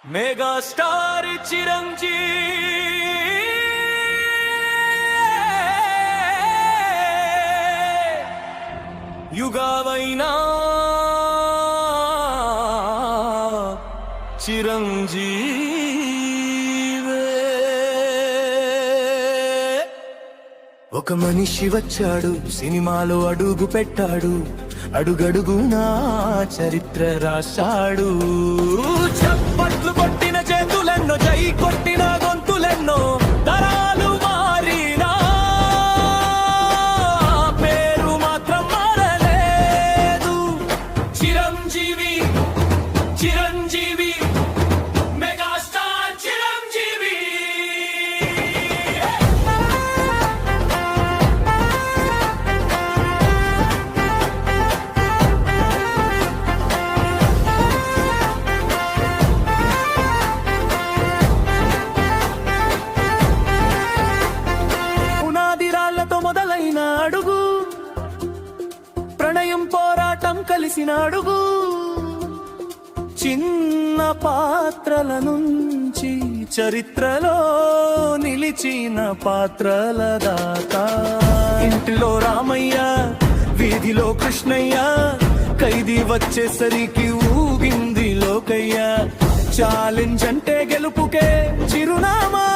Megastar Chiranjeevi యుగావైనా చిరంజీవే. ఒక మనిషి వచ్చాడు, సినిమాలో అడుగు పెట్టాడు, అడుగడుగునా చరిత్ర రాశాడు. చప్పట్లు కొట్టిన చేతులెన్నో, జై కొట్టిన గొంతులెన్నో, తరాలు మారినా పేరు మాత్రం మారలేదు. చిరంజీవి చిరంజీవి మెగాస్టార్ చిరంజీవి. మొదలైన అడుగు, ప్రణయం పోరాటం కలిసిన అడుగు, చిన్న పాత్రల నుంచి చరిత్రలో నిలిచిన పాత్రల దాకా. ఇంటిలో రామయ్య, వీధిలో కృష్ణయ్య, ఖైదీ వచ్చేసరికి ఊగింది లోకయ్య. ఛాలెంజ్ అంటే గెలుపుకే చిరునామా,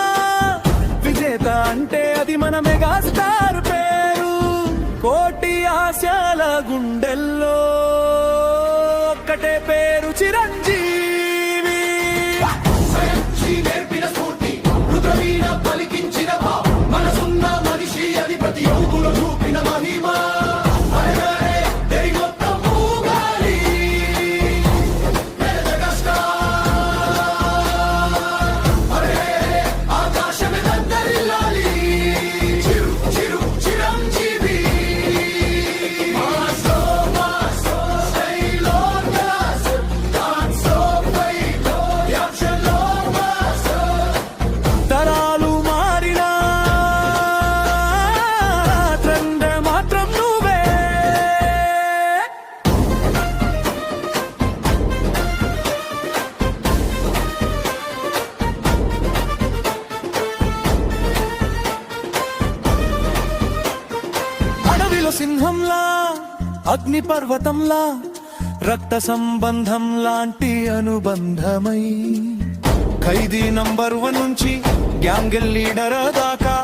విజేత అంటే అది మన మెగాస్టార్ పేరు. కోటి ఆశల గుండెల్లో ఒక్కటే పేరు, చిరంజీవి. నేర్పిన స్ఫూర్తి, రుద్రవీణ పలికించిన మనసున్న మనిషి, అది ప్రతి యువకులు చూపిన మహిమా. సింహంలా, అగ్ని పర్వతంలా, రక్త సంబంధం లాంటి అనుబంధమై, ఖైదీ నంబర్ 1 నుంచి గ్యాంగ్ లీడర్ దాకా,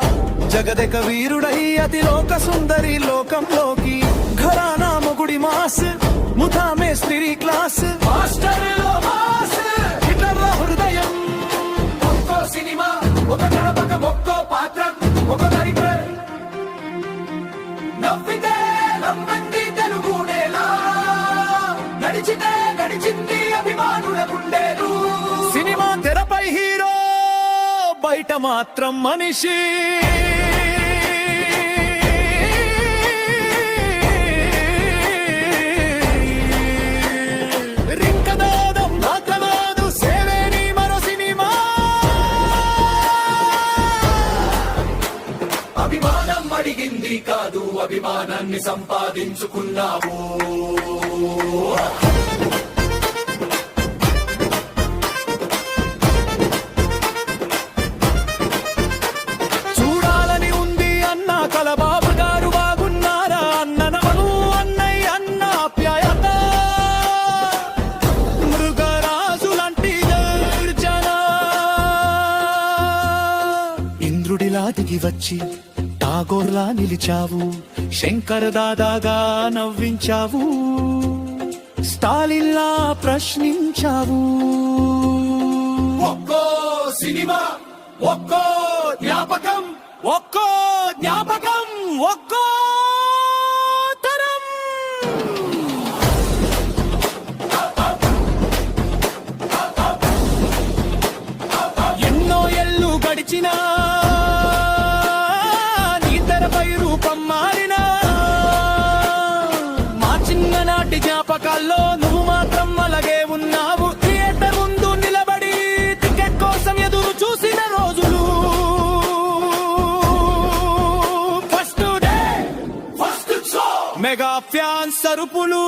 జగదెక వీరుడై అతి లోక సుందరి లోకంలోకి. ఘరానా మొగుడి మాస్, ముఠా మేస్త్రి క్లాస్, మాస్టర్లో మాస్, హిట్లర్లో హృదయం. ఒక్కో సినిమా ఒక జ్ఞాపకం, ఒక్కో పాత్ర ఒక దరిద్రం. నవ్వితే నమ్మంది తెలుగు నేల, నడిచితే నడిచింది అభిమానుల గుండెలు. సినిమా తెరపై హీరో, బయట మాత్రం మనిషి. రింకనాదం నాకనాదు, సేవేని మరో సినిమా. అభిమానం అడిగింది కాదు, అభిమానాన్ని సంపాదించుకున్నావు. చూడాలని ఉంది అన్న కల, బాబు గారు బాగున్నారా అన్న నమను, అన్నయ్య అన్న ఆప్యాయత. మృగరాజు లాంటి గర్జన, ఇంద్రుడిలా దిగి వచ్చి ఠాగోర్లా నిలిచావు, శంకర్ దాదాగా నవ్వించావు, స్టాలిన్లా ప్రశ్నించావు. ఒక్కో సినిమా ఒక్కో జ్ఞాపకం, ఒక్కో జ్ఞాపకం ఒక్కో తరం. ఎన్నో ఏళ్ళు గడిచినా, రూపం మారినా, మా చిన్ననాటి జ్ఞాపకాల్లో నువ్వు మాత్రం అలాగే ఉన్నావు. థియేటర్ ముందు నిలబడి టికెట్ కోసం ఎదురు చూసిన రోజులు. First day first show, mega fans సరుపులు.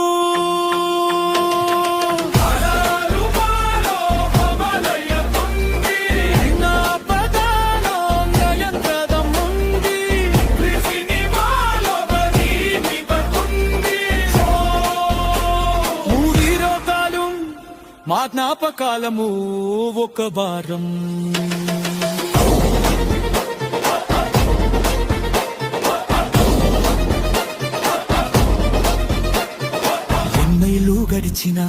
జ్ఞాపకాలము ఒక వారం. ఎన్నైలు గడిచిన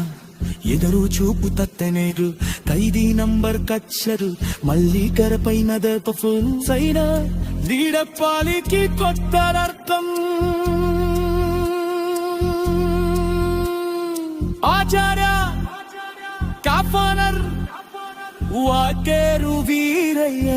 ఎదరు చూపు తత్తనేరు ఖైదీ నంబర్ కచ్చరు మళ్ళీ తెరపైన దర్పఫుల్ సైనా లీడప్పాలికి కొత్త అర్థం. ఆచార్య కాఫనర్ వాకేరు వీరయ్య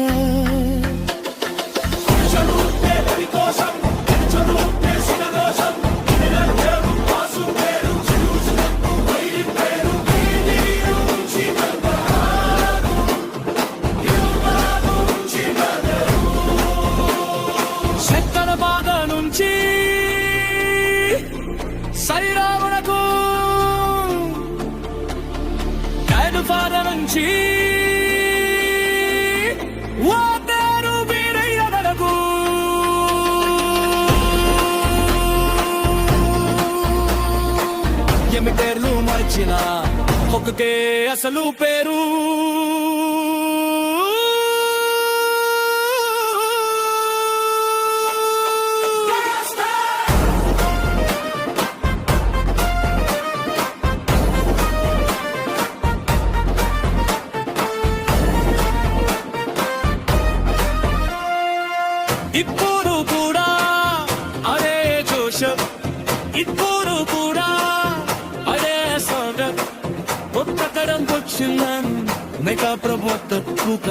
శక్తన బాధ నుంచి శ్రీరామునకు బాధ నుంచి వాటేరు వీరయ్య వరకు ఎమి పేర్లు మార్చిన ఒక్కకే అసలు పేరు. ఇప్పుడు కూడా అదే జోష్, ఇప్పుడు కూడా అదే సౌండ్. కొత్త కడం వచ్చిందని మెగా ప్రభుత్వ